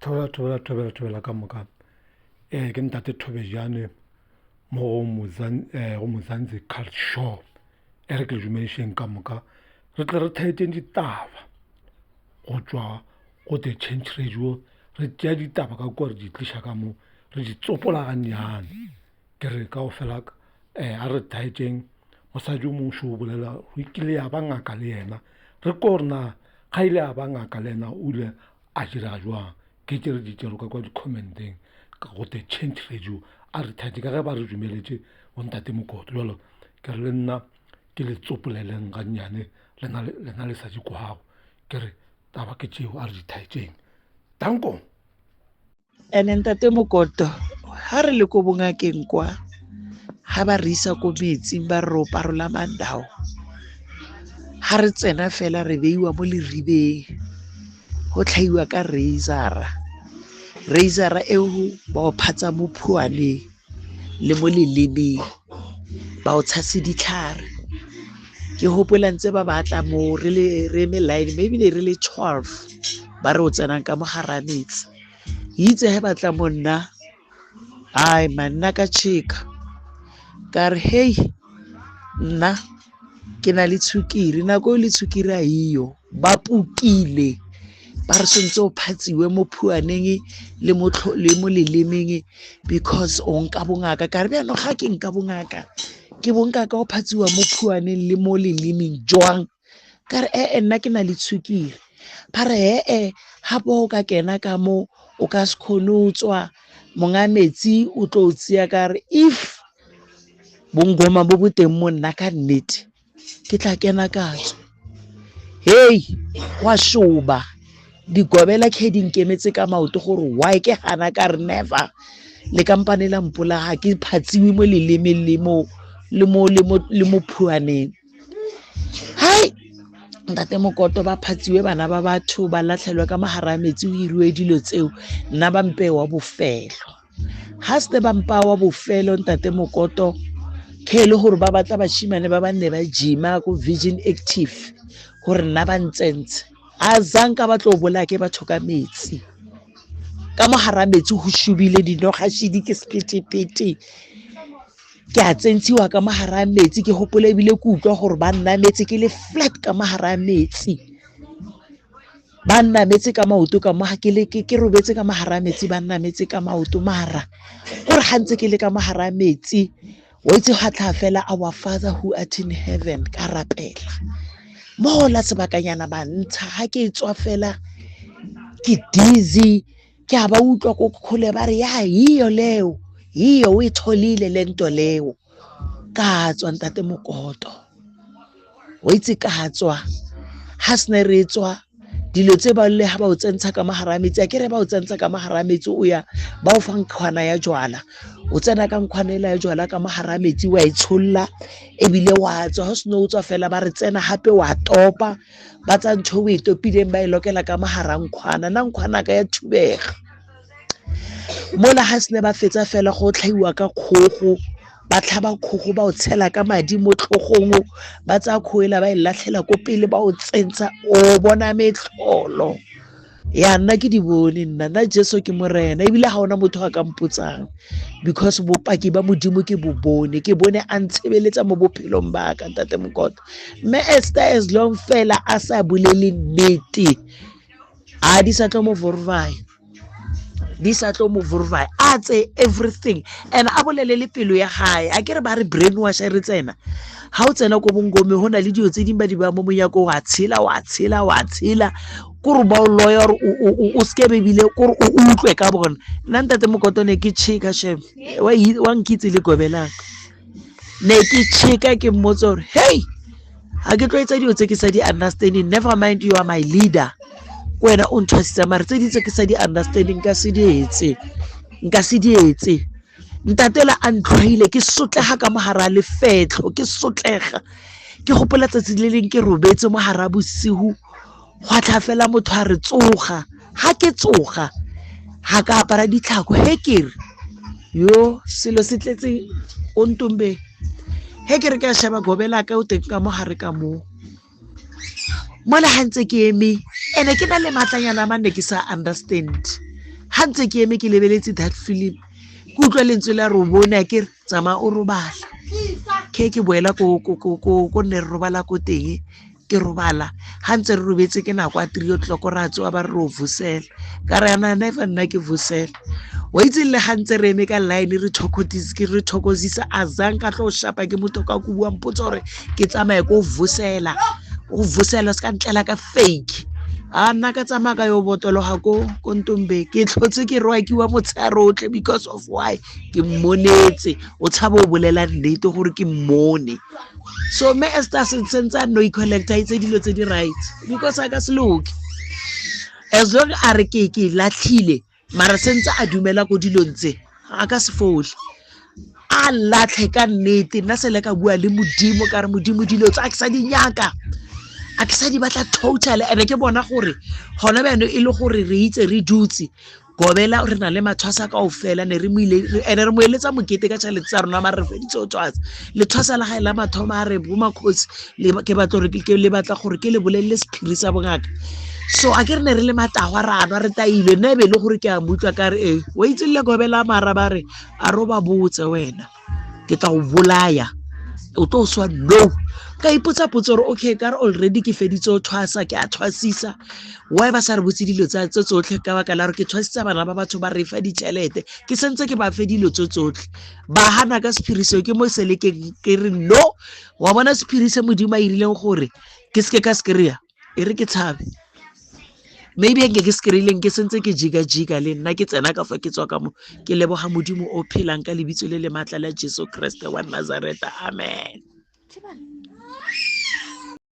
thobela ka moka ke ntate Thobejane mo go Mozanzi culture re ke dumešeng ka moka re tle re thaetseng ditaba go tswa go the change radio re tšea ditaba ka kwa re di tliša ka mo re di tsopola gannyane ke re ka go fela a re thaetseng mosadi o mongšo o bolela go ikile ya ba ngaka le yena re ko rena ga ile a ba ngaka le yena o ile a dira jwang ke tšere ditšero ka kwa di-commenteng ka go the change radio a re thaetse ka ge ba re dumeletše bontate Mokoto jalo ke re le nna ke le tsopoleleng gannyane lena le sa di kwago ke re taba ke tšeo a re di thaetseng tanko ene ntate Mokoto ha re le ko bongakeng kwa ha ba re isa ko metsing ba re o parola mandao ha re tsena fela re beiwa mo leribeng go tlhaiwa ka razora eo ba o phatsa mo phuaneng le mo lelemeng ba o tshase ditlhare ke hopola ntse ba batla mo re eme line maybe ne re le 12 ba re o tsenang ka mogara metsi itse he batla monna ai manna ka chika ka re hey nna ke na le tshukiri nako le tshukiri a hiyo ba pukile ba re sentse o phatsiwe mo phuaneng le mo lelemeng because o nka bongaka ka re bjano ga ke nka bongaka ke bongaka o phatsiwa mo phuaneng le mo lelemeng jwang ka re nna ke na le tshukiri ba re ha bo ka kena ka mo o ka se kgone o tswa monga metsi o tlo tsia ka re if bongoma bo boteng mo nna ka nnete ke tla kena ka tswa hey wa shoba digobela ke dinkemetse ka maoto gore why ke hana ka re never le kampane la mpola ha ke phatsiwe mo lelemeng le mo phuaneng hai ntate Mokoto ba phatsiwe bana ba batho ba latlhelwa ka mogara metsi o iriwe dilo tseo nna ba mpe wa bofelo ha ste ba mpa wa bofelo ntate Mokoto ke le gore ba batla bashimane ba banne ba jima ko Virgin Active gore nna ba ntsentse a zanka ba tlo bola ke batho ka metsi ka mogara metsi go shubile dinogashidi ke sepetepete ke a tsentsiwa ka mogara metsi ke gopola ebile ke utlwa gore ba nna metsi ke le flat ka mogara metsi ba nna metsi ka maoto ka mo ke robetse ka mogara metsi ba nna metsi ka maoto mara gore gantse ke le ka mogara metsi o itse ga tla fela our father who art in heaven ka rapela mola sebakanyana ba ntsha ha ke tswa fela ke dizzy ke a ba utlwa ko khole ba re ya hiyo o itholile lento leo ka tswa ntate Mokoto o itse ka tswa ha sne re tswa dilo tse ba le ha ba o tsentsha ka mogara metsi a kere ba o tsentsa ka mogara metsi o ya ba o fang khwana ya jwala o tsena ka nkgwanela ya jwala ka mogara metsi wa itsholla ebile wa tswa ho sno o tswa fela ba re tsena hape wa topa ba tsa ntho o itopileng ba ilokela ka mogara nkgwana na nkgwana ka ya thubega mola hasne ba fetsa fela go tlhaiwa ka kgogo ba tlhaba kgogo ba o tshela ka madi mo tlhogong ba tsa khoela ba ilatlhela ko pele ba o tsentsha o bona metlholo ya nna ke di bone nna Jesu ke morena ebile ha ona motho a ka mputsang because bopaki ba modimo ke bone a ntshebeletsa mo bophelong ba ka ntate Mokoto mme Esther as long fela a sa bolele nnete a di sa tlo mo vorvai a tse everything and a bolele le pelo ya gae a kere ba re brainwash re tsena ha o tsena ko bongome hona le dio tse ding ba di ba mo monyako wa tshela kore ba o lawyer o ske bebile kore o utlwe ka bona nna ntate Mokoto ne ke chika chef wa nkitse le gobelang ne ke chika ke mmotsa gore hey ha ke tlo etsa dio tse ke sa di understanding never mind you are my leader wena o nthwasitse mare tse di tse ke sa di understanding nka se di etse ntatela a ntlhoile ke sotlega ka mogara lefetlo ke sotlega ke gopola tsatsi le leng ke robetse mogara bosigo gwa tla fela motho a re tsoga ha ke tsoga ha ka apara ditlhako he kere yo selo se tletse o ntombe he kere ka sheba gobela ka o teng ka mogare ka mo mola hantse ke eme ene ke na le matlanyana manne ke sa understand ha ntse ke eme ke lebeletse that film ke utlwa lentswe la re o bone ke re tsamaya o robala ke boela ko nne re robala ko teng ke robala ha ntse re robetse ke nako a 3 o'clock ra tsoa ba re o vusela ka re ana never nna ke vusela wa itse le ha ntse re eme ka line re thokozisa azang ka tlo shapa ke motho ka go bua mpotsa gore ke tsamaye ko vusela ska ntlela ka fake nna ka tsamaya ka yo botologa ko Ntombe ke tlhotse ke rwakiwa motshehare otlhe because of why ke mmonetse o tshaba o bolela nnete gore ke mmone so me Esther sentse no collector itse dilo tse di right because I ka se loke as long a re ke latlhile mara sentse a dumela go dilong tse a ka se fole a latlhe ka nnete nna se le ka bua le modimo ka re modimo dilo tsa ke sa di nyaka a ke sa di batla total ene ke bona gore gona beno e le gore re itse re dutse gobela re na le mathwasa ka ofela ne re mo eletsa mokete ka tšhelete tsa rona mare re feditse o tswatsa le thwasa la gae la mathoma a re bomakgosi ke batla gore ke le bolelele sephiri sa bongaka so a ke re ne re le matagwa ra anwa re tailwe nne be le gore ke a mutlwa ka re wa itse le gobela mara ba re a roba botse wena ke tla go bolaya o tlo swa no ka ipotsa potso re okay ka re already ke feditse o thwasa ke a thwasisa why ba sa re botse dilo tsa tsotlhe ka baka la re ke thwasitsa bana ba batho ba re fa ditšhelete ke sentse ke ba fe dilo tsotlhe ba hana ka sephiriso ke mo sele ke re no wa bona sephiriso modimo a irileng gore ke se ka skria e re ke tshabe maybe ke skrileng ke sentse ke jiga le nna ke tsena ka fa ke tswa ka mo ke leboga modimo o phelang ka lebitso le le matla la Jesu Kriste wa Nazareth amen.